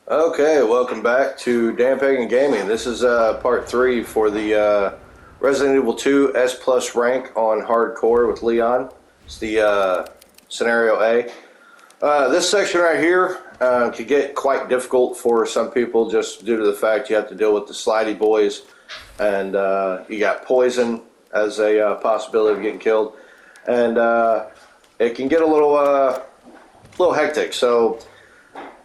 Okay, welcome back to Dan Pagan Gaming. This is part 3 for the Resident Evil 2 S+Rank on hardcore with Leon. It's the scenario A. This section right here could get quite difficult for some people just due to the fact you have to deal with the slidey boys, and you got poison as a possibility of getting killed, and it can get a little hectic. So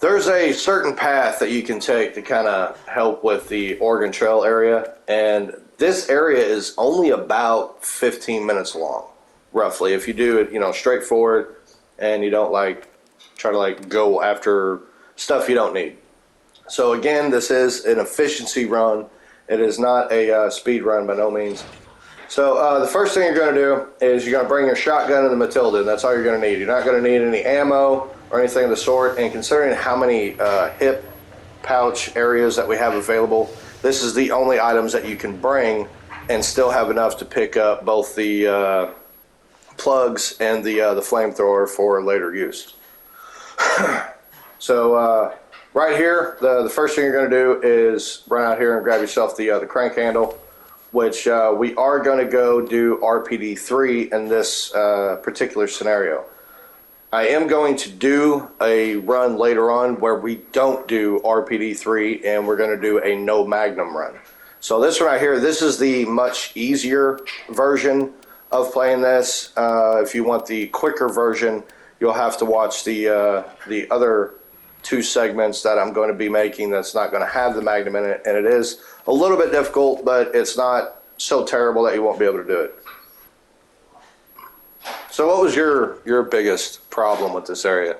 there's a certain path that you can take to kind of help with the Oregon Trail area, and this area is only about 15 minutes long, roughly, if you do it, straightforward, and you don't try to go after stuff you don't need. So again, this is an efficiency run. It is not a speed run by no means. So the first thing you're going to do is you're going to bring your shotgun and the Matilda. That's all you're going to need. You're not going to need any ammo or anything of the sort. And considering how many hip pouch areas that we have available, this is the only items that you can bring and still have enough to pick up both the plugs and the flamethrower for later use. So right here, the first thing you're going to do is run out here and grab yourself the crank handle, which we are going to go do RPD3 in this particular scenario. I am going to do a run later on where we don't do RPD3 and we're going to do a no magnum run. So this one right here, this is the much easier version of playing this. If you want the quicker version, you'll have to watch the other 2 segments that I'm going to be making that's not going to have the magnum in it, and it is a little bit difficult, but it's not so terrible that you won't be able to do it. So what was your biggest problem with this area?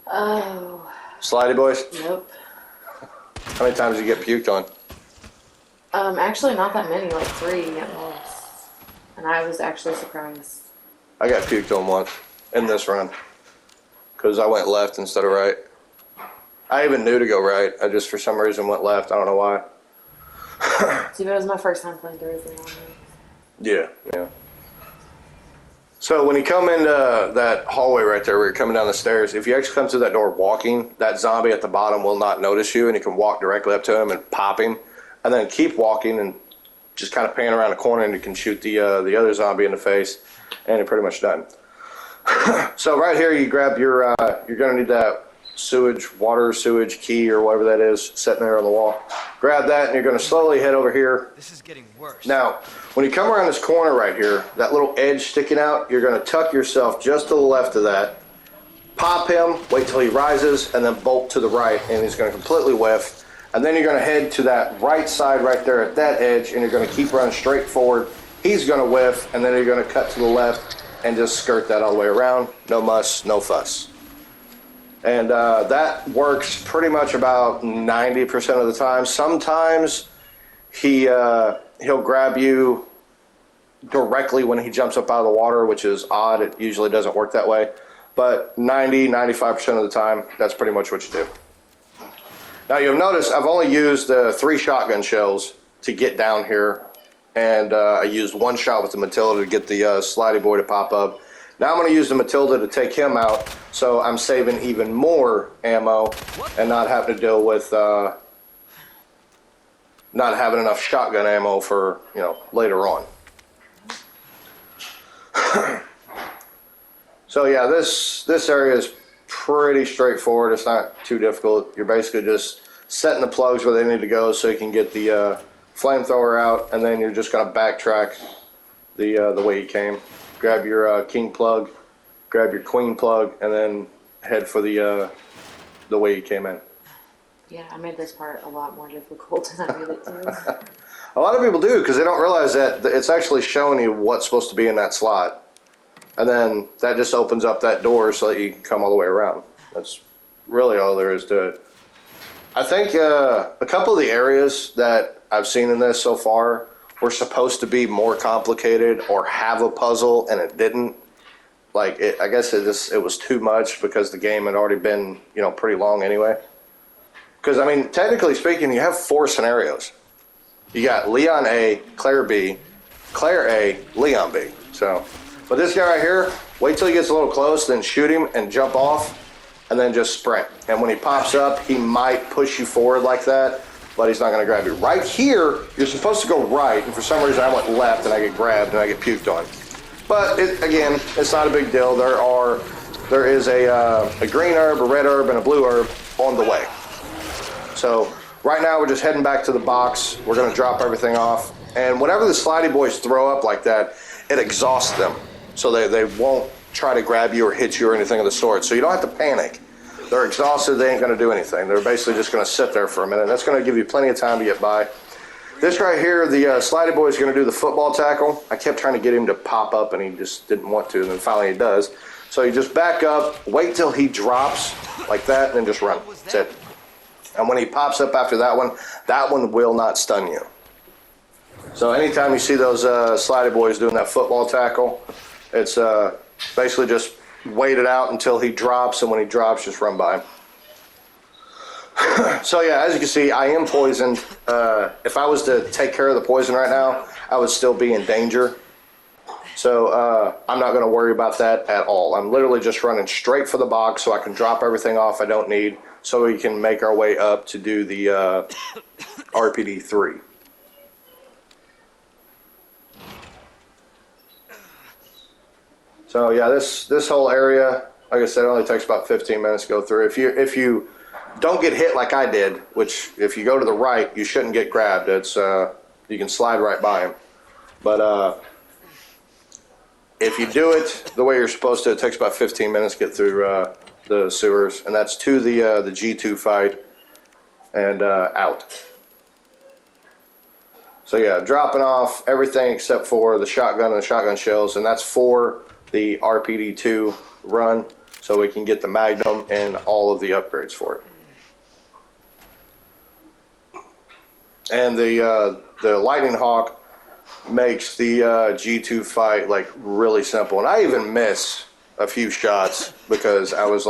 Oh. Slidey boys? Nope. How many times did you get puked on? Actually not that many, like 3 at most. And I was actually surprised. I got puked on once in this run because I went left instead of right. I even knew to go right. I just for some reason went left. I don't know why. See, that was my first time playing through everything on Yeah. So when you come into that hallway right there where you're coming down the stairs, if you actually come through that door walking, that zombie at the bottom will not notice you, and you can walk directly up to him and pop him, and then keep walking and just kind of pan around the corner, and you can shoot the other zombie in the face, and you're pretty much done. So right here you grab your, you're going to need that water sewage key or whatever that is sitting there on the wall. Grab that and you're going to slowly head over here. This is getting worse. Now, when you come around this corner right here, that little edge sticking out, you're going to tuck yourself just to the left of that, pop him, wait till he rises, and then bolt to the right, and he's going to completely whiff. And then you're going to head to that right side right there at that edge, and you're going to keep running straight forward. He's going to whiff, and then you're going to cut to the left and just skirt that all the way around. No muss, no fuss. And that works pretty much about 90% of the time. Sometimes he'll grab you directly when he jumps up out of the water, which is odd. It usually doesn't work that way. But 95% of the time, that's pretty much what you do. Now you'll notice I've only used 3 shotgun shells to get down here. And I used 1 shot with the Matilda to get the slidey boy to pop up. Now I'm going to use the Matilda to take him out, so I'm saving even more ammo and not having to deal with not having enough shotgun ammo for, later on. So yeah, this area is pretty straightforward. It's not too difficult. You're basically just setting the plugs where they need to go so you can get the flamethrower out, and then you're just going to backtrack the way you came. Grab your king plug, grab your queen plug, and then head for the way you came in. Yeah, I made this part a lot more difficult than I made it to. A lot of people do because they don't realize that it's actually showing you what's supposed to be in that slot. And then that just opens up that door so that you can come all the way around. That's really all there is to it. I think a couple of the areas that I've seen in this so far were supposed to be more complicated or have a puzzle, and it didn't. I guess it was too much because the game had already been, pretty long anyway. Because, I mean, technically speaking, you have 4 scenarios. You got Leon A, Claire B, Claire A, Leon B. So, but this guy right here, wait till he gets a little close, then shoot him and jump off, and then just sprint. And when he pops up, he might push you forward like that, but he's not going to grab you. Right here, you're supposed to go right, and for some reason I went left and I get grabbed and I get puked on. But again, it's not a big deal. There is a green herb, a red herb, and a blue herb on the way. So right now we're just heading back to the box. We're going to drop everything off. And whenever the slidey boys throw up like that, it exhausts them. So they won't try to grab you or hit you or anything of the sort. So you don't have to panic. They're exhausted. They ain't going to do anything. They're basically just going to sit there for a minute. That's going to give you plenty of time to get by. This right here, the slidey boy is going to do the football tackle. I kept trying to get him to pop up, and he just didn't want to, and then finally he does. So you just back up, wait till he drops like that, and then just run. That's it. And when he pops up after that one will not stun you. So anytime you see those slidey boys doing that football tackle, it's basically just wait it out until he drops, and when he drops, just run by him. So yeah, as you can see, I am poisoned. If I was to take care of the poison right now, I would still be in danger. So I'm not going to worry about that at all. I'm literally just running straight for the box so I can drop everything off I don't need, so we can make our way up to do the RPD3. So yeah, this whole area, like I said, it only takes about 15 minutes to go through. If you don't get hit like I did, which if you go to the right, you shouldn't get grabbed. It's you can slide right by him. But if you do it the way you're supposed to, it takes about 15 minutes to get through the sewers, and that's to the G2 fight and out. So yeah, dropping off everything except for the shotgun and the shotgun shells, and that's for the RPD2 run, so we can get the Magnum and all of the upgrades for it. And the Lightning Hawk makes the G2 fight like really simple, and I even miss a few shots because I was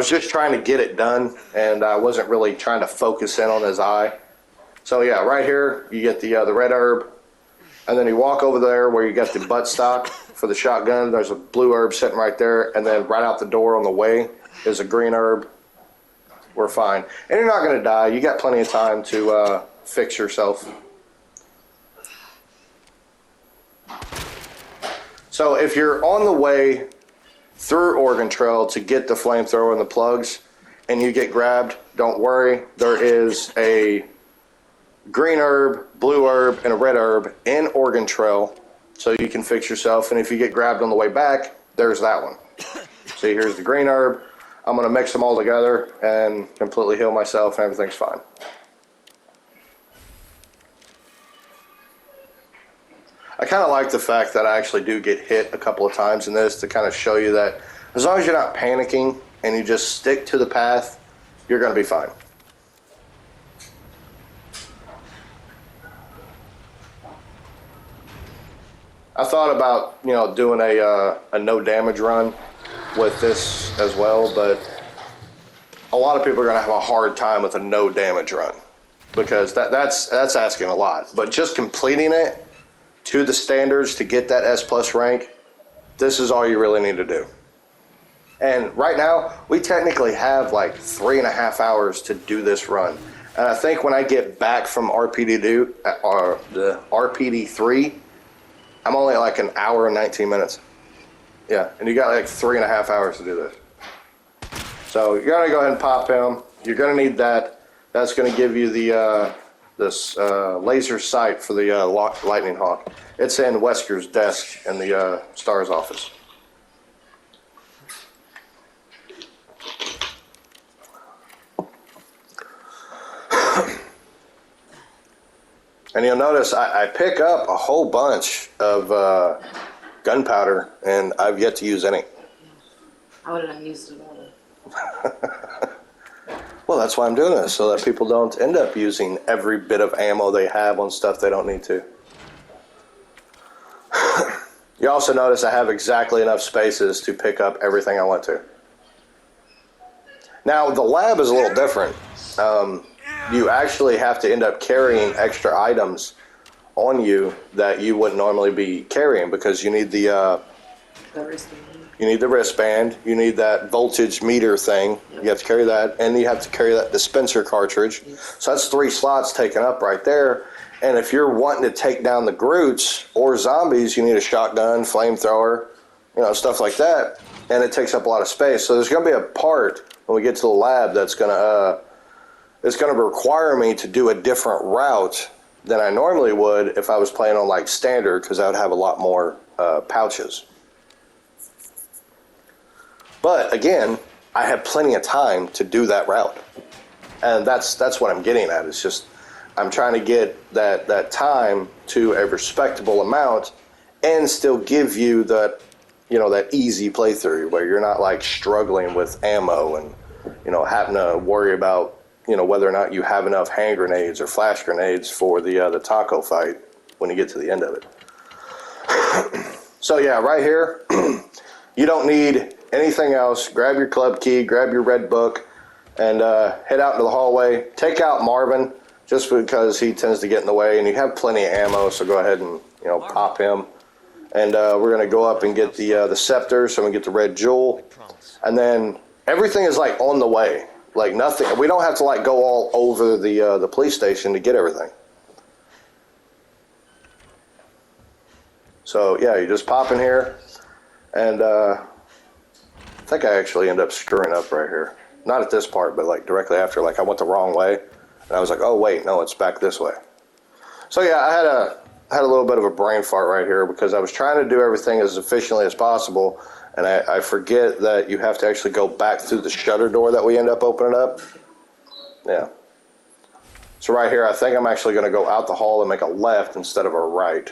just trying to get it done, and I wasn't really trying to focus in on his eye. So yeah, right here you get the red herb, and then you walk over there where you got the butt stock for the shotgun. There's a blue herb sitting right there, and then right out the door on the way is a green herb. We're fine, and you're not going to die. You got plenty of time to fix yourself. So if you're on the way through Oregon Trail to get the flamethrower and the plugs, and you get grabbed, don't worry. There is a green herb, blue herb, and a red herb in Oregon Trail, so you can fix yourself. And if you get grabbed on the way back, there's that one. See, here's the green herb. I'm going to mix them all together and completely heal myself, and everything's fine. I kind of like the fact that I actually do get hit a couple of times in this to kind of show you that as long as you're not panicking and you just stick to the path, you're going to be fine. I thought about, doing a no damage run with this as well, but a lot of people are going to have a hard time with a no damage run because that's asking a lot. But just completing it to the standards to get that S+ rank, this is all you really need to do. And right now, we technically have like 3.5 hours to do this run. And I think when I get back from RPD2, or the RPD3, I'm only at like an hour and 19 minutes. Yeah, and you got like 3.5 hours to do this. So you're gonna go ahead and pop him. You're gonna need that. That's gonna give you the this laser sight for the Lightning Hawk. It's in Wesker's desk in the STARS office. And you'll notice I pick up a whole bunch of gunpowder, and I've yet to use any. I wouldn't have used it all. Well, that's why I'm doing this, so that people don't end up using every bit of ammo they have on stuff they don't need to. You also notice I have exactly enough spaces to pick up everything I want to. Now, the lab is a little different. You actually have to end up carrying extra items on you that you wouldn't normally be carrying because you need the The wristband. You need the wristband. You need that voltage meter thing. Yep. You have to carry that. And you have to carry that dispenser cartridge. Yes. So that's 3 slots taken up right there. And if you're wanting to take down the Groots or zombies, you need a shotgun, flamethrower, stuff like that. And it takes up a lot of space. So there's going to be a part when we get to the lab that's going to it's going to require me to do a different route than I normally would if I was playing on like standard, because I would have a lot more pouches. But again, I have plenty of time to do that route, and that's what I'm getting at. It's just I'm trying to get that time to a respectable amount, and still give you that that easy playthrough where you're not like struggling with ammo and having to worry about whether or not you have enough hand grenades or flash grenades for the taco fight when you get to the end of it. So yeah, right here, you don't need anything else. Grab your club key, grab your red book, and head out into the hallway. Take out Marvin, just because he tends to get in the way, and you have plenty of ammo, so go ahead and pop him. And we're going to go up and get the scepter, so we get the red jewel. And then everything is like on the way. Like nothing, we don't have to like go all over the police station to get everything. So yeah, you just pop in here, and I think I actually end up screwing up right here. Not at this part, but like directly after. Like I went the wrong way, and I was like, oh wait, no, it's back this way. So yeah, I had a little bit of a brain fart right here because I was trying to do everything as efficiently as possible. And I forget that you have to actually go back through the shutter door that we end up opening up. Yeah. So right here, I think I'm actually going to go out the hall and make a left instead of a right.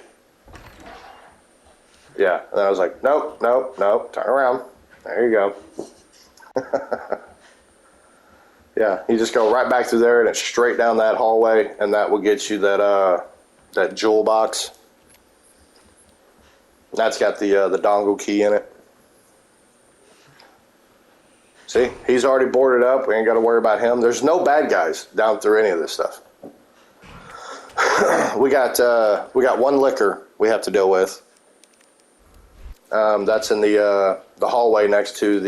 Yeah. And then I was like, nope, nope, nope. Turn around. There you go. Yeah. You just go right back through there and it's straight down that hallway, and that will get you that jewel box. That's got the dongle key in it. See, he's already boarded up. We ain't got to worry about him. There's no bad guys down through any of this stuff. we got one liquor we have to deal with. That's in the hallway next to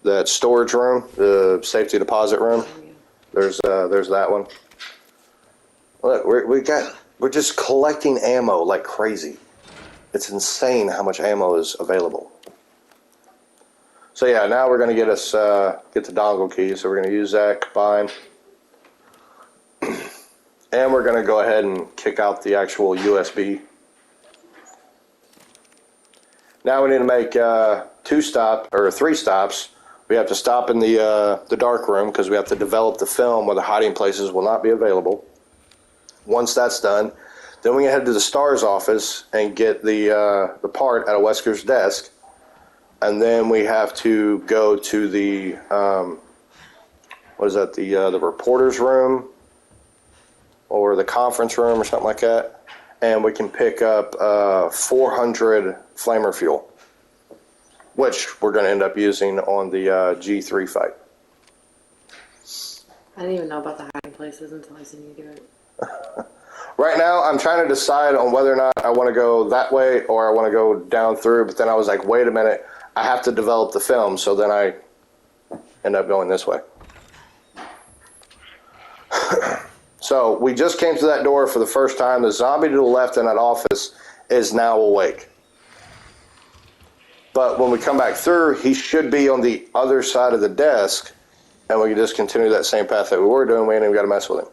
that storage room, the safety deposit room. There's that one. Look, we're just collecting ammo like crazy. It's insane how much ammo is available. So yeah, now we're going to get the dongle key. So we're going to use that, combine. And we're going to go ahead and kick out the actual USB. Now we need to make 3 stops. We have to stop in the dark room because we have to develop the film where the hiding places will not be available. Once that's done, then we can head to the STARS office and get the part out of Wesker's desk. And then we have to go to the the reporter's room or the conference room or something like that, and we can pick up 400 flamer fuel, which we're going to end up using on the G3 fight. I didn't even know about the hiding places until I seen you do it. Right now, I'm trying to decide on whether or not I want to go that way or I want to go down through, but then I was like, wait a minute, I have to develop the film, so then I end up going this way. So we just came to that door for the first time. The zombie to the left in that office is now awake. But when we come back through, he should be on the other side of the desk, and we can just continue that same path that we were doing. We ain't even got to mess with him.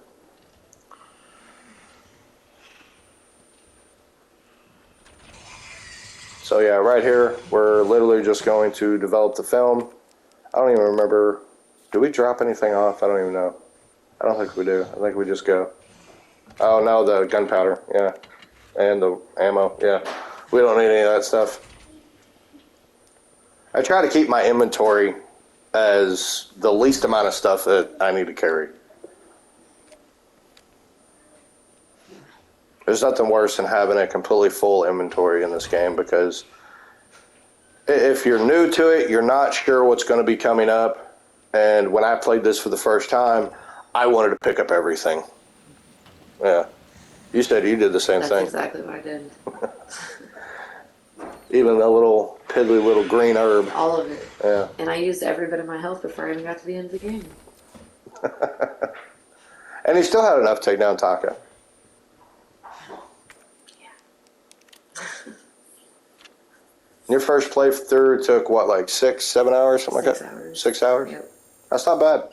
So yeah, right here, we're literally just going to develop the film. I don't even remember. Do we drop anything off? I don't even know. I don't think we do. I think we just go. Oh no, the gunpowder, yeah. And the ammo, yeah. We don't need any of that stuff. I try to keep my inventory as the least amount of stuff that I need to carry. There's nothing worse than having a completely full inventory in this game, because if you're new to it, you're not sure what's going to be coming up. And when I played this for the first time, I wanted to pick up everything. Yeah. You said you did the same thing. That's exactly what I did. Even the little piddly little green herb. All of it. Yeah. And I used every bit of my health before I even got to the end of the game. And he still had enough to take down Taka. Yeah. Your first playthrough took what, like 6, 7 hours, something like that? 6 hours. 6 hours? Yep. That's not bad.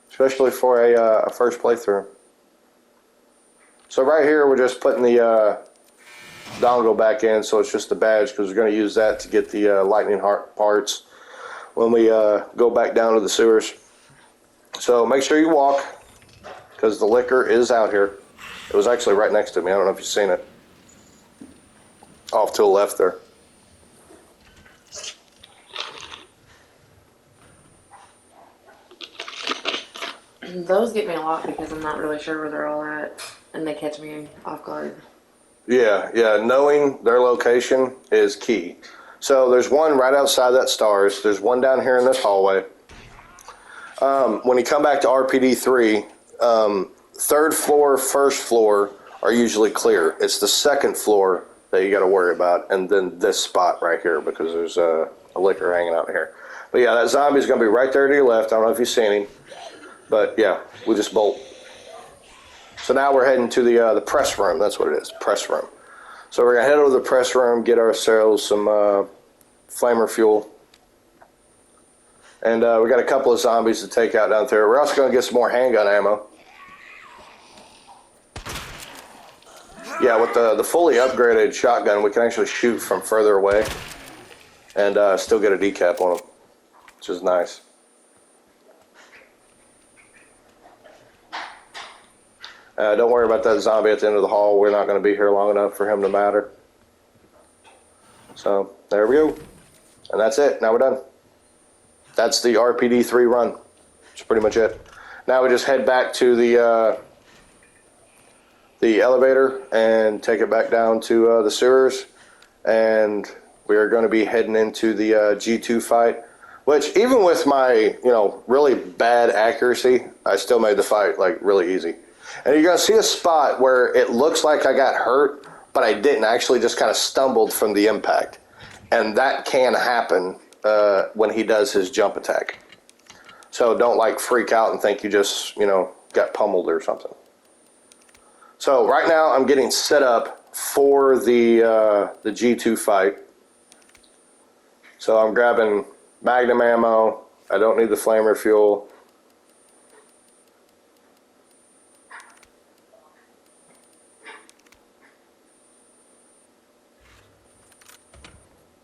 Especially for a first playthrough. So right here, we're just putting the dongle back in, so it's just the badge, because we're going to use that to get the lightning heart parts when we go back down to the sewers. So make sure you walk, because the liquor is out here. It was actually right next to me. I don't know if you've seen it. Off to the left there. Those get me a lot because I'm not really sure where they're all at, and they catch me off guard. Yeah, knowing their location is key. So there's one right outside that stars. There's one down here in this hallway. When you come back to RPD3, third floor, first floor are usually clear. It's the second floor that you got to worry about, and then this spot right here, because there's a liquor hanging out here. But yeah, that zombie's going to be right there to your left. I don't know if you've seen him, but yeah, we just bolt. So now we're heading to the press room. That's what it is, press room. So we're going to head over to the press room, get ourselves some flamer fuel. And we got a couple of zombies to take out down there. We're also going to get some more handgun ammo. Yeah, with the fully upgraded shotgun, we can actually shoot from further away and still get a decap on them, which is nice. Don't worry about that zombie at the end of the hall. We're not going to be here long enough for him to matter. So, there we go. And that's it. Now we're done. That's the RPD3 run. That's pretty much it. Now we just head back to the elevator and take it back down to the sewers. And we are going to be heading into the G2 fight. Which, even with my, really bad accuracy, I still made the fight, really easy. And you're going to see a spot where it looks like I got hurt, but I didn't. I actually just kind of stumbled from the impact. And that can happen when he does his jump attack. So don't, freak out and think you just, got pummeled or something. So right now I'm getting set up for the G2 fight. So I'm grabbing Magnum ammo. I don't need the flamer fuel.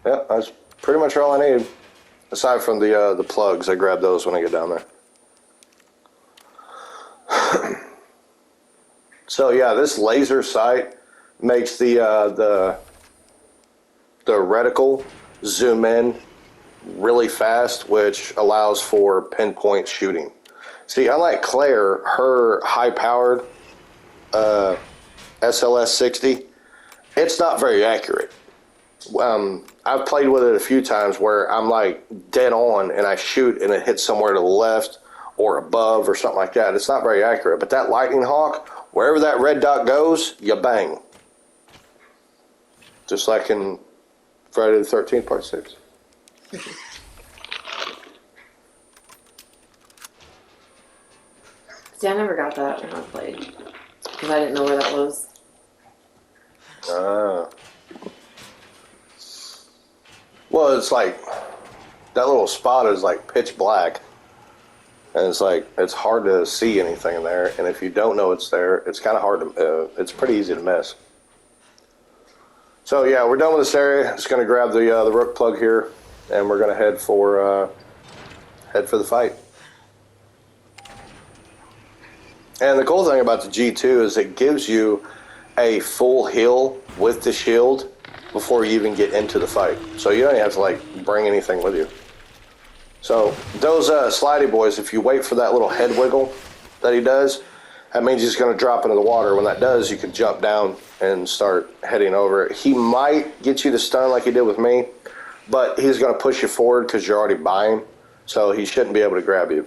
Yeah, that's pretty much all I need. Aside from the plugs, I grab those when I get down there. So yeah, this laser sight makes the reticle zoom in really fast, which allows for pinpoint shooting. See, unlike Claire, her high-powered SLS 60, it's not very accurate. I've played with it a few times where I'm dead on and I shoot and it hits somewhere to the left or above or something like that. It's not very accurate. But that Lightning Hawk, wherever that red dot goes, you bang. Just like in Friday the 13th, Part 6. See, I never got that when I played because I didn't know where that was. Well, it's that little spot is pitch black. And it's hard to see anything in there. And if you don't know it's there, it's kind of hard to, it's pretty easy to miss. So yeah, we're done with this area. Just going to grab the rook plug here, and we're going to head for the fight. And the cool thing about the G2 is it gives you a full heal with the shield before you even get into the fight. So you don't even have to bring anything with you. So those slidey boys, if you wait for that little head wiggle that he does, that means he's going to drop into the water. When that does, you can jump down and start heading over. He might get you to stun like he did with me, but he's going to push you forward because you're already by him. So he shouldn't be able to grab you.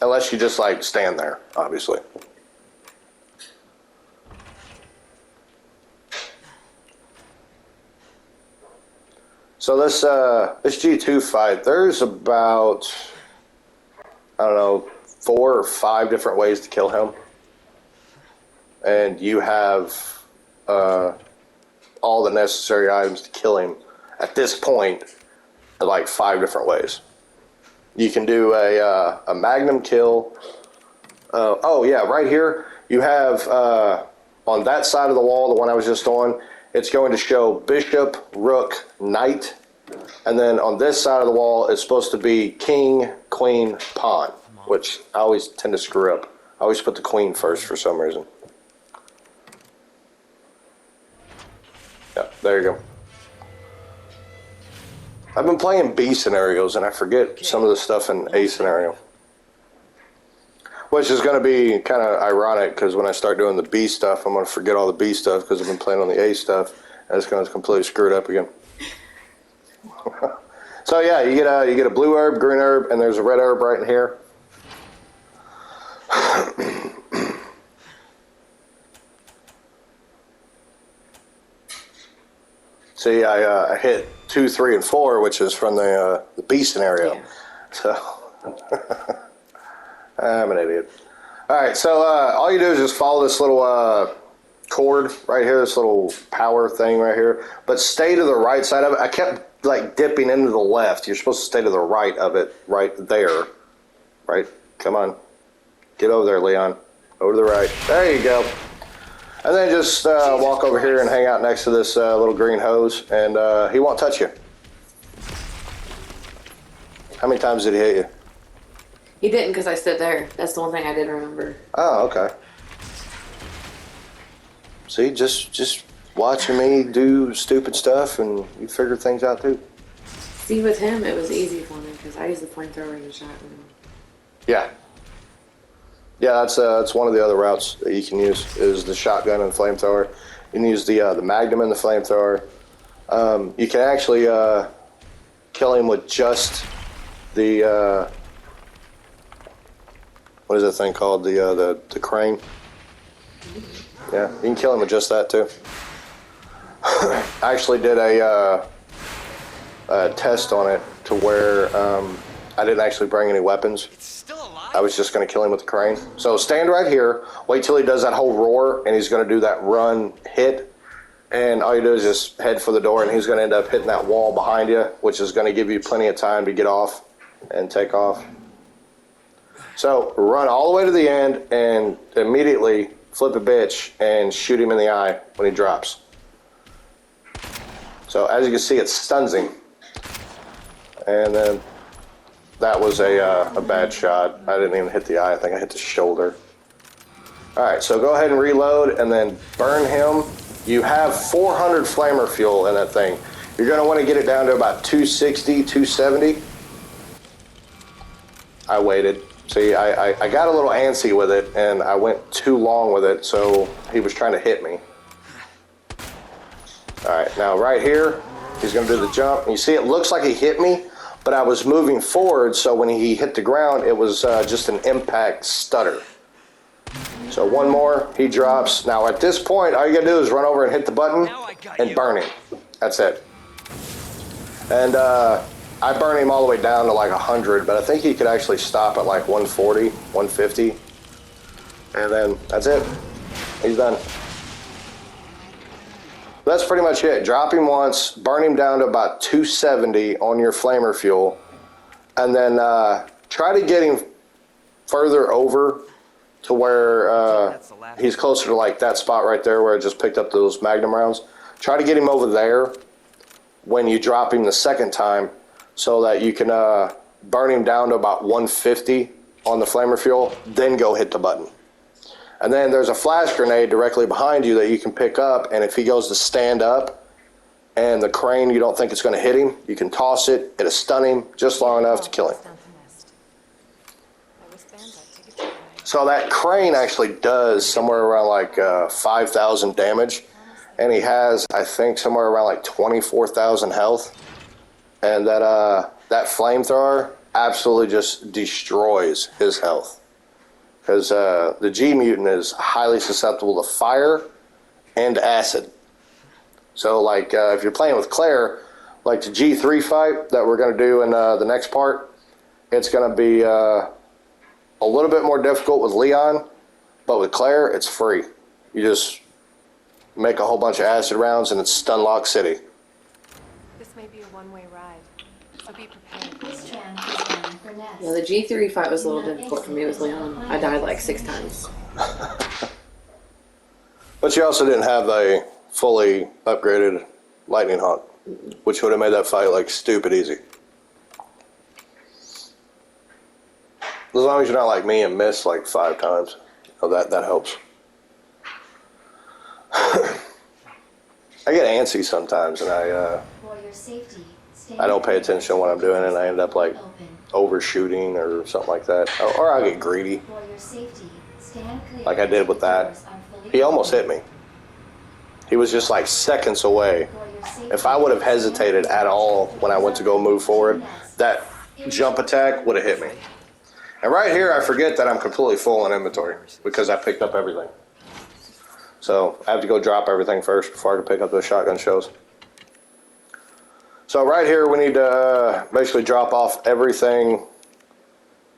Unless you just stand there, obviously. So this G2 fight, there's about, I don't know, 4 or 5 different ways to kill him. And you have all the necessary items to kill him at this point in like 5 different ways. You can do a magnum kill. Oh yeah, right here you have on that side of the wall, the one I was just on, it's going to show bishop, rook, knight. And then on this side of the wall, it's supposed to be king, queen, pawn, which I always tend to screw up. I always put the queen first for some reason. Yeah, there you go. I've been playing B scenarios and I forget some of the stuff in A scenario. Which is going to be kind of ironic because when I start doing the B stuff, I'm going to forget all the B stuff because I've been playing on the A stuff and it's going to completely screw it up again. So yeah, you get a blue herb, green herb, and there's a red herb right in here. See, I hit 2, 3, and 4, which is from the B scenario. Yeah. So I'm an idiot. All right, so all you do is just follow this little cord right here, this little power thing right here, but stay to the right side of it. I kept like dipping into the left. You're supposed to stay to the right of it, right there. Right? Come on. Get over there, Leon. Over to the right. There you go. And then just walk over here and hang out next to this little green hose, and he won't touch you. How many times did he hit you? He didn't because I stood there. That's the one thing I did remember. Oh, okay. See, just watching me do stupid stuff, and you figure things out too. See, with him, it was easy for me because I used the flamethrower and the shotgun. Yeah. Yeah, that's one of the other routes that you can use is the shotgun and flamethrower. You can use the magnum and the flamethrower. You can actually kill him with just the what is that thing called? The crane. Yeah, you can kill him with just that too. I actually did a test on it to where I didn't actually bring any weapons. I was just going to kill him with the crane. So stand right here, wait till he does that whole roar, and he's going to do that run hit. And all you do is just head for the door, and he's going to end up hitting that wall behind you, which is going to give you plenty of time to get off and take off. So run all the way to the end and immediately flip a bitch and shoot him in the eye when he drops. So as you can see, it stuns him. And then that was a bad shot. I didn't even hit the eye. I think I hit the shoulder. All right, so go ahead and reload and then burn him. You have 400 flamer fuel in that thing. You're going to want to get it down to about 260, 270. I waited. See, I got a little antsy with it, and I went too long with it, so he was trying to hit me. All right, now right here, he's going to do the jump. And you see, it looks like he hit me, but I was moving forward, so when he hit the ground, it was just an impact stutter. So one more, he drops. Now at this point, all you gotta do is run over and hit the button and burn him. That's it. And I burn him all the way down to like 100, but I think he could actually stop at like 140, 150. And then that's it. He's done. That's pretty much it. Drop him once, burn him down to about 270 on your flamer fuel, and then try to get him further over to where he's closer to like that spot right there where I just picked up those magnum rounds. Try to get him over there when you drop him the second time so that you can burn him down to about 150 on the flamer fuel, then go hit the button. And then there's a flash grenade directly behind you that you can pick up, and if he goes to stand up and the crane, you don't think it's going to hit him, you can toss it, it'll stun him just long enough to kill him. So that crane actually does somewhere around like 5,000 damage, and he has, I think, somewhere around like 24,000 health. And that flamethrower absolutely just destroys his health. Because the G mutant is highly susceptible to fire and acid. So like if you're playing with Claire, Like the G3 fight that we're going to do in the next part, it's going to be a little bit more difficult with Leon, but with Claire, it's free. You just make a whole bunch of acid rounds and it's Stunlock City. This may be a one-way ride, so be prepared. Yeah, the G3 fight was a little difficult for me with Leon. I died like 6 times. But you also didn't have a fully upgraded Lightning Hawk, which would have made that fight like stupid easy. As long as you're not like me and miss like 5 times, oh, that helps. I get antsy sometimes, and I don't pay attention to what I'm doing, and I end up like overshooting or something like that, or I get greedy, like I did with that. He almost hit me. He was just like seconds away. If I would have hesitated at all when I went to go move forward, that jump attack would have hit me. And right here, I forget that I'm completely full in inventory because I picked up everything. So I have to go drop everything first before I can pick up those shotgun shells. So right here, we need to basically drop off everything.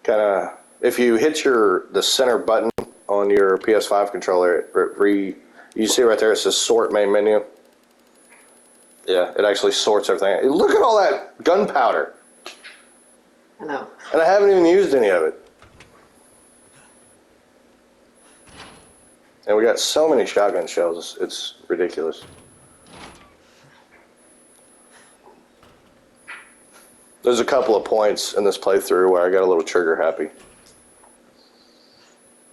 Kind of, if you hit the center button on your PS5 controller, you see right there, it says sort main menu. Yeah, it actually sorts everything. Look at all that gunpowder. I know. And I haven't even used any of it. And we got so many shotgun shells, it's ridiculous. There's a couple of points in this playthrough where I got a little trigger happy.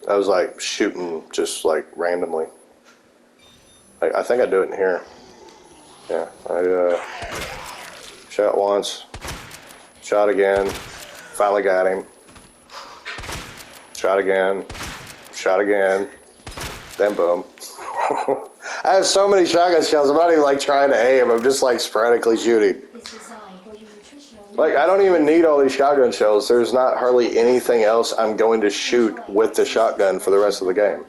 I was like shooting just like randomly. Like, I think I do it in here. Yeah, I shot once, shot again, finally got him. Shot again, then boom. I have so many shotgun shells, I'm not even like trying to aim, I'm just like sporadically shooting. Like, I don't even need all these shotgun shells. There's not hardly anything else I'm going to shoot with the shotgun for the rest of the game.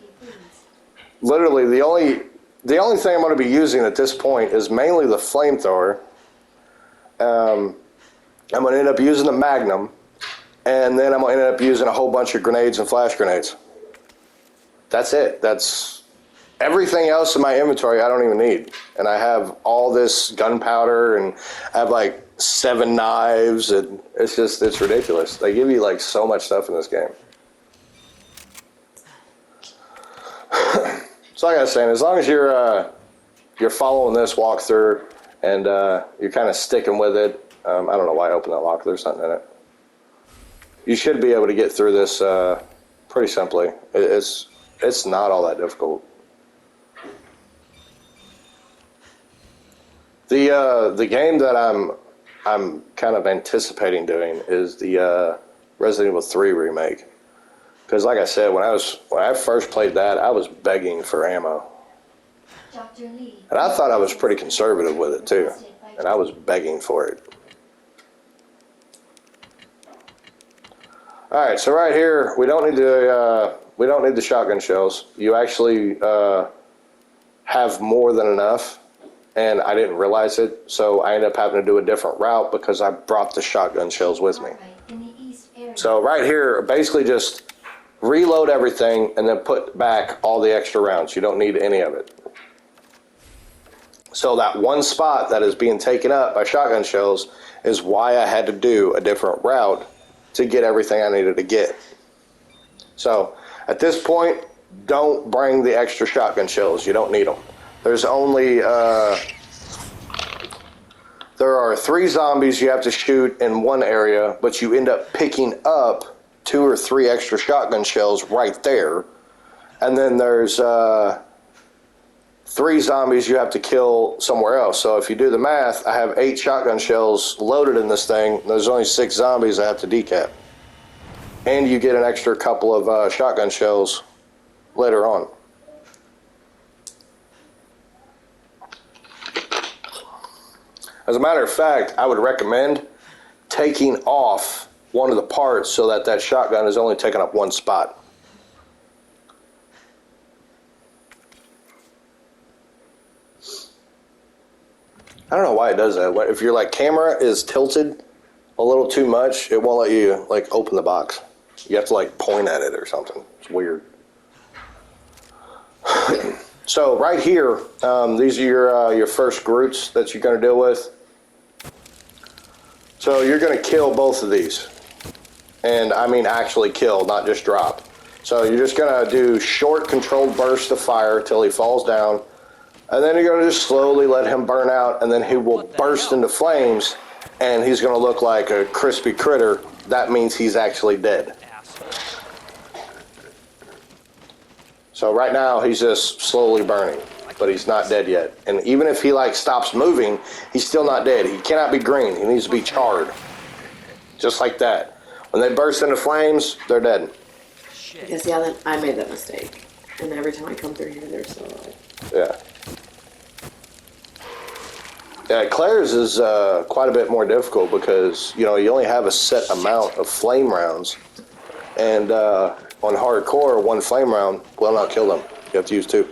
Literally, the only thing I'm going to be using at this point is mainly the flamethrower. I'm going to end up using the Magnum, and then I'm going to end up using a whole bunch of grenades and flash grenades. That's it. That's everything else in my inventory I don't even need. And I have all this gunpowder, and I have like 7 knives, and it's ridiculous. They give you like so much stuff in this game. So like I was saying, as long as you're following this walkthrough and you're kind of sticking with it, I don't know why I opened that lock. There's something in it. You should be able to get through this pretty simply. It's not all that difficult. The game that I'm kind of anticipating doing is the Resident Evil 3 remake. Because like I said, when I first played that, I was begging for ammo. And I thought I was pretty conservative with it too. And I was begging for it. Alright, so right here, we don't need the shotgun shells. You actually have more than enough. And I didn't realize it, so I ended up having to do a different route because I brought the shotgun shells with me. So right here, basically just reload everything and then put back all the extra rounds. You don't need any of it. So that one spot that is being taken up by shotgun shells is why I had to do a different route to get everything I needed to get. So at this point, don't bring the extra shotgun shells. You don't need them. There's only, there are 3 zombies you have to shoot in one area, but you end up picking up 2 or 3 extra shotgun shells right there. And then there's 3 zombies you have to kill somewhere else. So if you do the math, I have 8 shotgun shells loaded in this thing. There's only 6 zombies I have to decap. And you get an extra couple of shotgun shells later on. As a matter of fact, I would recommend taking off one of the parts so that that shotgun is only taking up one spot. I don't know why it does that. If your like camera is tilted a little too much, it won't let you like open the box. You have to like point at it or something. It's weird. So right here, these are your first Groots that you're going to deal with. So you're going to kill both of these. And I mean actually kill, not just drop. So you're just going to do short controlled bursts of fire till he falls down. And then you're going to just slowly let him burn out, and then he will burst into flames, and he's going to look like a crispy critter. That means he's actually dead. So right now he's just slowly burning, but he's not dead yet. And even if he like stops moving, he's still not dead. He cannot be green. He needs to be charred. Just like that. When they burst into flames, they're dead. Because yeah, then I made that mistake, and every time I come through here, they're still alive. Yeah. Yeah, Claire's is quite a bit more difficult because, you know, you only have a set amount of flame rounds. And on hardcore, one flame round will not kill them. You have to use two.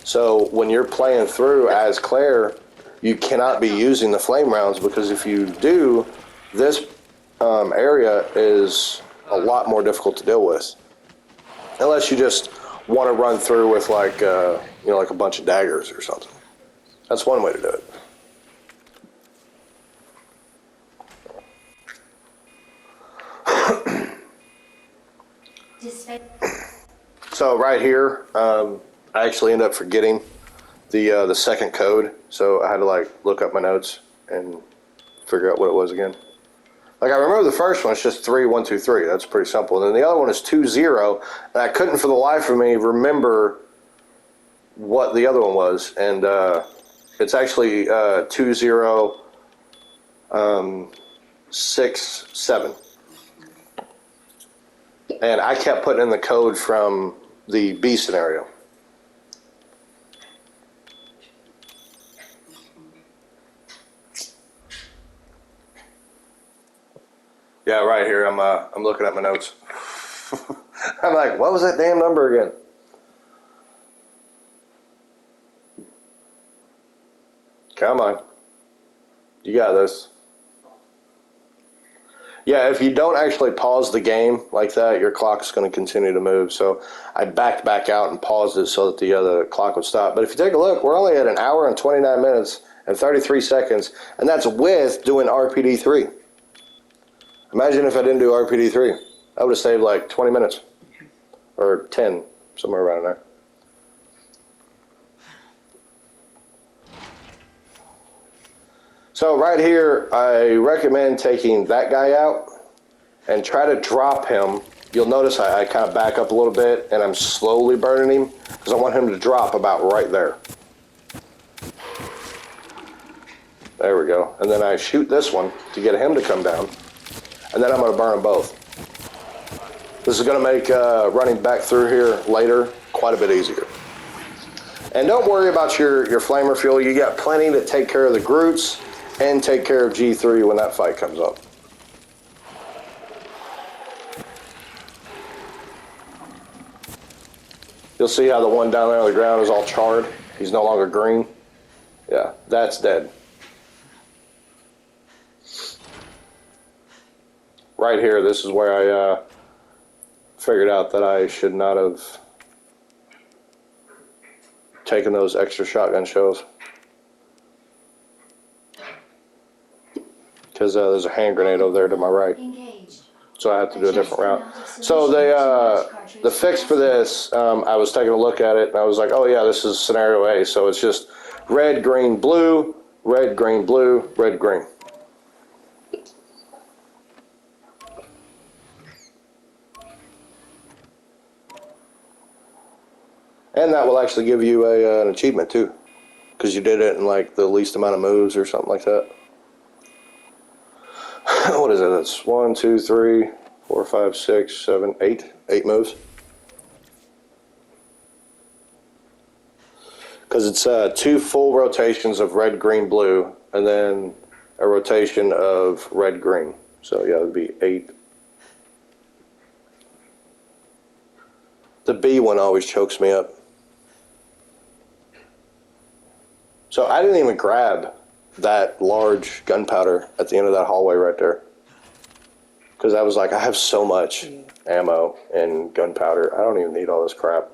So when you're playing through as Claire, you cannot be using the flame rounds because if you do, this area is a lot more difficult to deal with. Unless you just want to run through with like, you know, like a bunch of daggers or something. That's one way to do it. So right here, I actually ended up forgetting the second code. So I had to like look up my notes and figure out what it was again. Like I remember the first one, it's just 3, 1, 2, 3. That's pretty simple. And then the other one is 2, 0. And I couldn't for the life of me remember what the other one was. And it's actually 2, 0, 6, 7. And I kept putting in the code from the B scenario. Yeah, right here. I'm looking at my notes. I'm like, what was that damn number again? Come on. You got this. Yeah, if you don't actually pause the game like that, your clock's going to continue to move. So I backed back out and paused it so that the other clock would stop. But if you take a look, we're only at 1 hour and 29 minutes and 33 seconds, and that's with doing RPD3. Imagine if I didn't do RPD3. I would have saved like 20 minutes or 10, somewhere around there. So right here, I recommend taking that guy out and try to drop him. You'll notice I kind of back up a little bit and I'm slowly burning him because I want him to drop about right there. There we go. And then I shoot this one to get him to come down. And then I'm going to burn them both. This is going to make running back through here later quite a bit easier. And don't worry about your flamer fuel. You got plenty to take care of the Groots and take care of G3 when that fight comes up. You'll see how the one down there on the ground is all charred. He's no longer green. Yeah, that's dead. Right here, this is where I figured out that I should not have taken those extra shotgun shells. Because there's a hand grenade over there to my right. So I have to do a different route. So the fix for this, I was taking a look at it and I was like, oh yeah, this is scenario A. So it's just red, green, blue, red, green, blue, red, green. And that will actually give you an achievement too. Because you did it in like the least amount of moves or something like that. What is it? That's 1, 2, 3, 4, 5, 6, 7, 8. 8 moves. Because it's 2 full rotations of red, green, blue, and then a rotation of red, green. So yeah, it would be 8. The B one always chokes me up. So I didn't even grab that large gunpowder at the end of that hallway right there. Because I was like, I have so much ammo and gunpowder. I don't even need all this crap.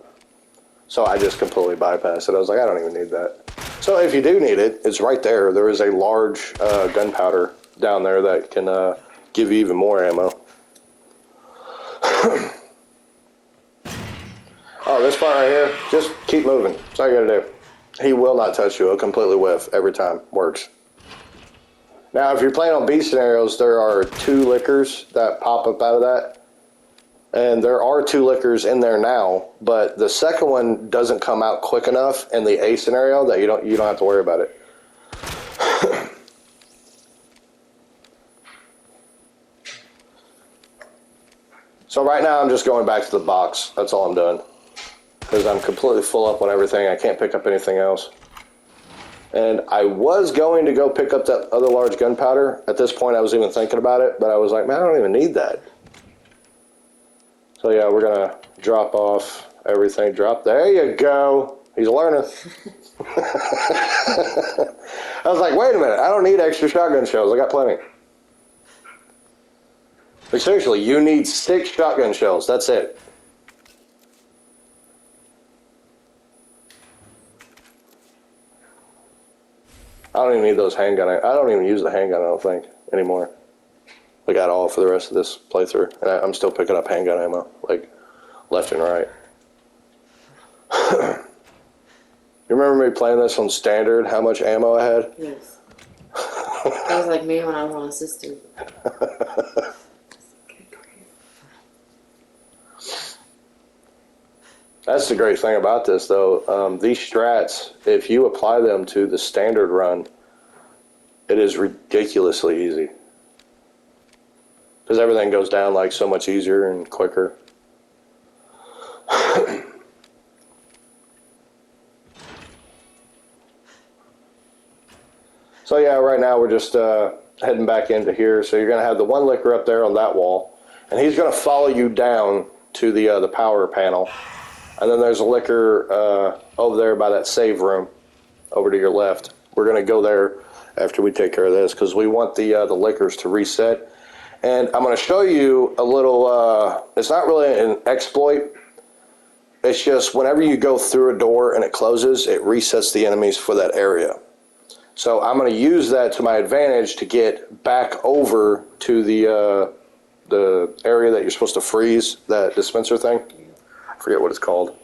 So I just completely bypassed it. I was like, I don't even need that. So if you do need it, it's right there. There is a large gunpowder down there that can give you even more ammo. Oh, this part right here, just keep moving. That's all you gotta do. He will not touch you. He'll completely whiff every time. Works. Now, if you're playing on B scenarios, there are 2 lickers that pop up out of that. And there are 2 lickers in there now, but the second one doesn't come out quick enough in the A scenario that you don't have to worry about it. So right now I'm just going back to the box. That's all I'm doing. Because I'm completely full up on everything. I can't pick up anything else. And I was going to go pick up that other large gunpowder. At this point I was even thinking about it, but I was like, man, I don't even need that. So yeah, we're going to drop off everything. There you go. He's learning. I was like, wait a minute. I don't need extra shotgun shells. I got plenty. Like, seriously, you need 6 shotgun shells. That's it. I don't even need those handgun. I don't even use the handgun, I don't think, anymore. I got all for the rest of this playthrough. And I'm still picking up handgun ammo, like, left and right. You remember me playing this on standard, how much ammo I had? Yes. That was like me when I was on assisted. That's the great thing about this, though. These strats, if you apply them to the standard run, it is ridiculously easy. Because everything goes down like so much easier and quicker. So yeah, right now we're just heading back into here. So you're going to have the 1 licker up there on that wall, and he's going to follow you down to the power panel. And then there's a licker over there by that save room, over to your left. We're going to go there after we take care of this because we want the lickers to reset. And I'm going to show you a little, it's not really an exploit. It's just whenever you go through a door and it closes, it resets the enemies for that area. So I'm going to use that to my advantage to get back over to the area that you're supposed to freeze, that dispenser thing. I forget what it's called.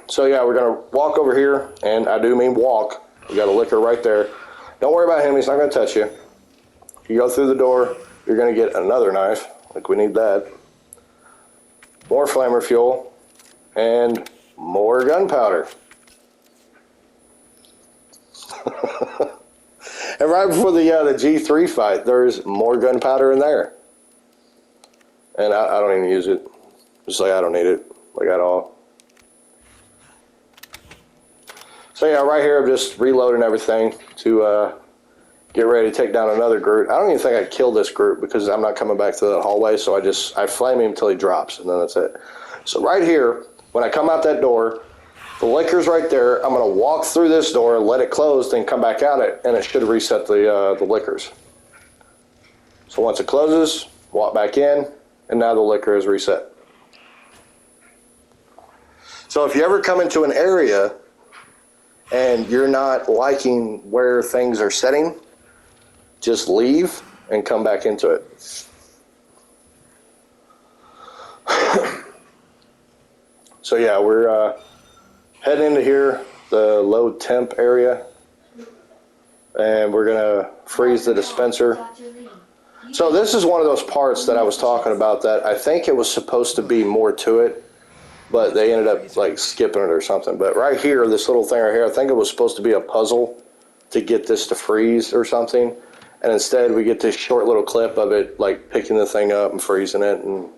So yeah, we're going to walk over here, and I do mean walk. We got a licker right there. Don't worry about him, he's not going to touch you. If you go through the door, you're going to get another knife, like we need that. More flamer fuel, and more gunpowder. And right before the G3 fight, there's more gunpowder in there. And I don't even use it. Just like I don't need it, like at all. So yeah, right here I'm just reloading everything to get ready to take down another Groot. I don't even think I'd kill this Groot because I'm not coming back to that hallway, so I flame him until he drops, and then that's it. So right here, when I come out that door, the licker's right there. I'm going to walk through this door, let it close, then come back out it, and it should reset the lickers. So once it closes, walk back in, and now the licker is reset. So if you ever come into an area and you're not liking where things are setting, just leave and come back into it. So yeah, we're heading into here, the low temp area, and we're gonna freeze the dispenser. So this is one of those parts that I was talking about that I think it was supposed to be more to it, but they ended up like skipping it or something. But right here, this little thing right here, I think it was supposed to be a puzzle to get this to freeze or something. And instead we get this short little clip of it like picking the thing up and freezing it. And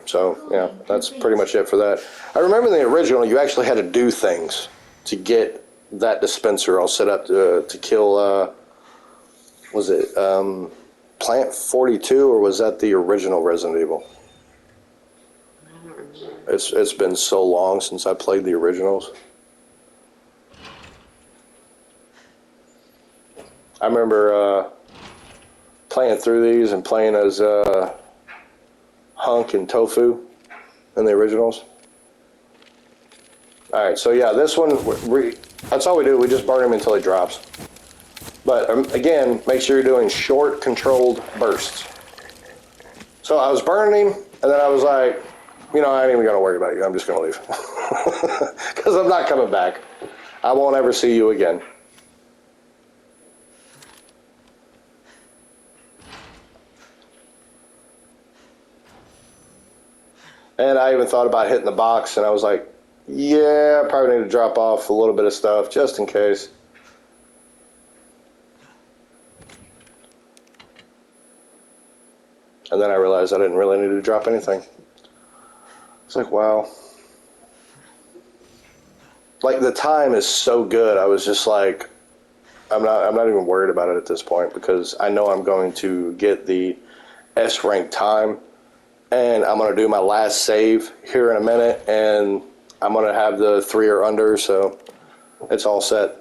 so yeah, that's pretty much it for that. I remember in the original you actually had to do things to get that dispenser all set up to kill, was it Plant 42 or was that the original Resident Evil? I don't remember. It's been so long since I played the originals. I remember playing through these and playing as Hunk and Tofu in the originals. Alright, so yeah, this one, that's all we do. We just burn him until he drops. But again, make sure you're doing short, controlled bursts. So I was burning him, and then I was like, you know, I ain't even going to worry about you. I'm just going to leave. Because I'm not coming back. I won't ever see you again. And I even thought about hitting the box, and I was like, yeah, I probably need to drop off a little bit of stuff just in case. And then I realized I didn't really need to drop anything. It's like, wow. Like, the time is so good. I was just like, I'm not even worried about it at this point because I know I'm going to get the S-Rank time, and I'm going to do my last save here in a minute, and I'm going to have the 3 or under, so it's all set.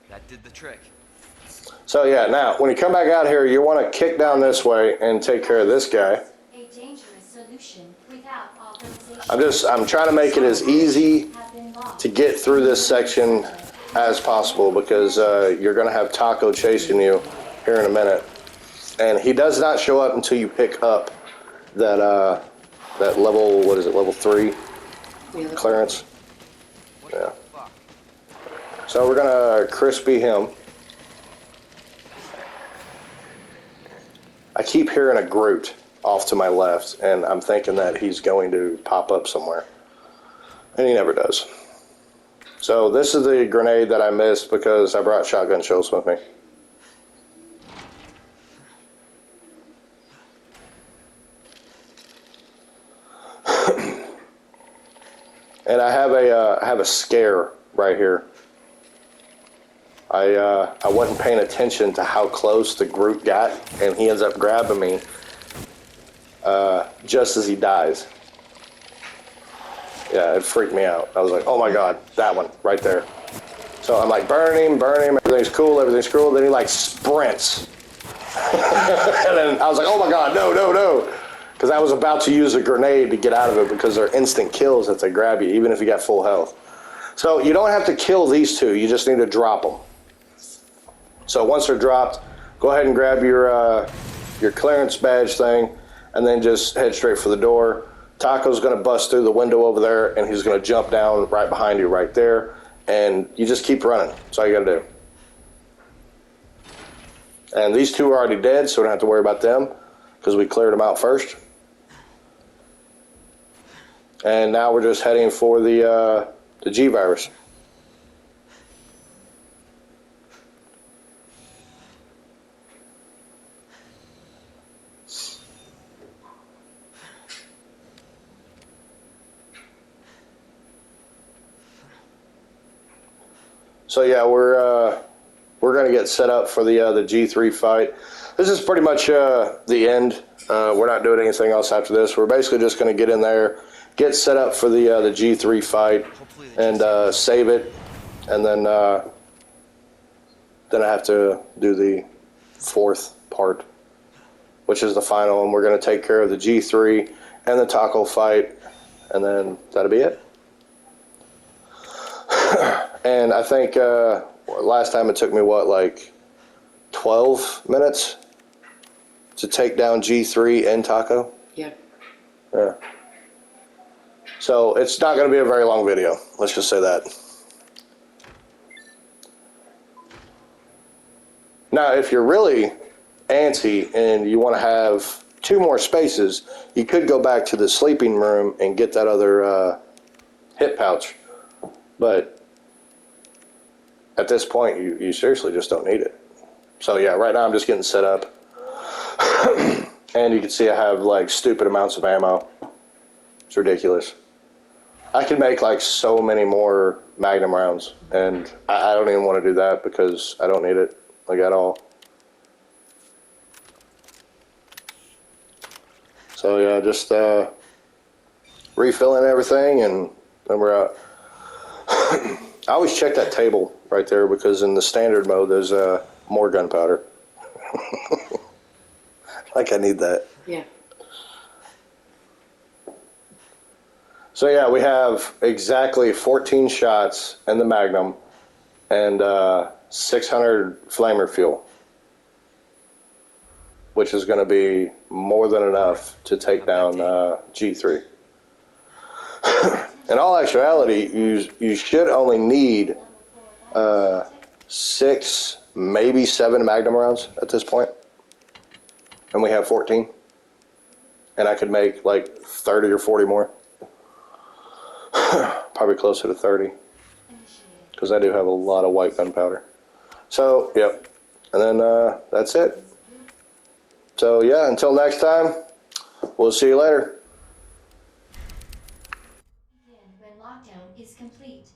That did the trick. So yeah, now when you come back out here, you want to kick down this way and take care of this guy. A dangerous solution without authorization. I'm trying to make it as easy to get through this section as possible because you're going to have Taco chasing you here in a minute. And he does not show up until you pick up that that level, what is it, level 3 clearance. Yeah. So we're going to crispy him. I keep hearing a Groot off to my left, and I'm thinking that he's going to pop up somewhere. And he never does. So this is the grenade that I missed because I brought shotgun shells with me. And I have a scare right here. I wasn't paying attention to how close the Groot got, and he ends up grabbing me just as he dies. Yeah, it freaked me out. I was like, oh my god, that one right there. So I'm like, burn him, everything's cool. Then he like sprints. And then I was like, oh my god, no. Because I was about to use a grenade to get out of it because they're instant kills if they grab you, even if you got full health. So you don't have to kill these two, you just need to drop them. So once they're dropped, go ahead and grab your clearance badge thing, and then just head straight for the door. Taco's going to bust through the window over there, and he's going to jump down right behind you right there, and you just keep running. That's all you got to do. And these two are already dead, so we don't have to worry about them because we cleared them out first. And now we're just heading for the G-Virus. So yeah, we're going to get set up for the G3 fight. This is pretty much the end. We're not doing anything else after this. We're basically just going to get in there, get set up for the G3 fight, and save it, and then I have to do the 4th part, which is the final, and we're going to take care of the G3 and the Taco fight, and then that'll be it. And I think last time it took me, like 12 minutes to take down G3 and Taco? Yeah. Yeah. So it's not going to be a very long video. Let's just say that. Now, if you're really antsy and you want to have 2 more spaces, you could go back to the sleeping room and get that other hip pouch. But at this point, you seriously just don't need it. So yeah, right now I'm just getting set up. And you can see I have like stupid amounts of ammo. It's ridiculous. I can make like so many more Magnum rounds, and I don't even want to do that because I don't need it like at all. So yeah, just refilling everything, and then we're out. I always check that table right there because in the standard mode there's more gunpowder. Like I need that. Yeah. So yeah, we have exactly 14 shots in the Magnum and 600 flamer fuel, which is going to be more than enough to take down G3. In all actuality, you should only need 6, maybe 7 Magnum rounds at this point, and we have 14. And I could make like 30 or 40 more. Probably closer to 30, because I do have a lot of white gunpowder. So, yep. And then that's it. So, yeah, until next time, we'll see you later. When lockdown is complete.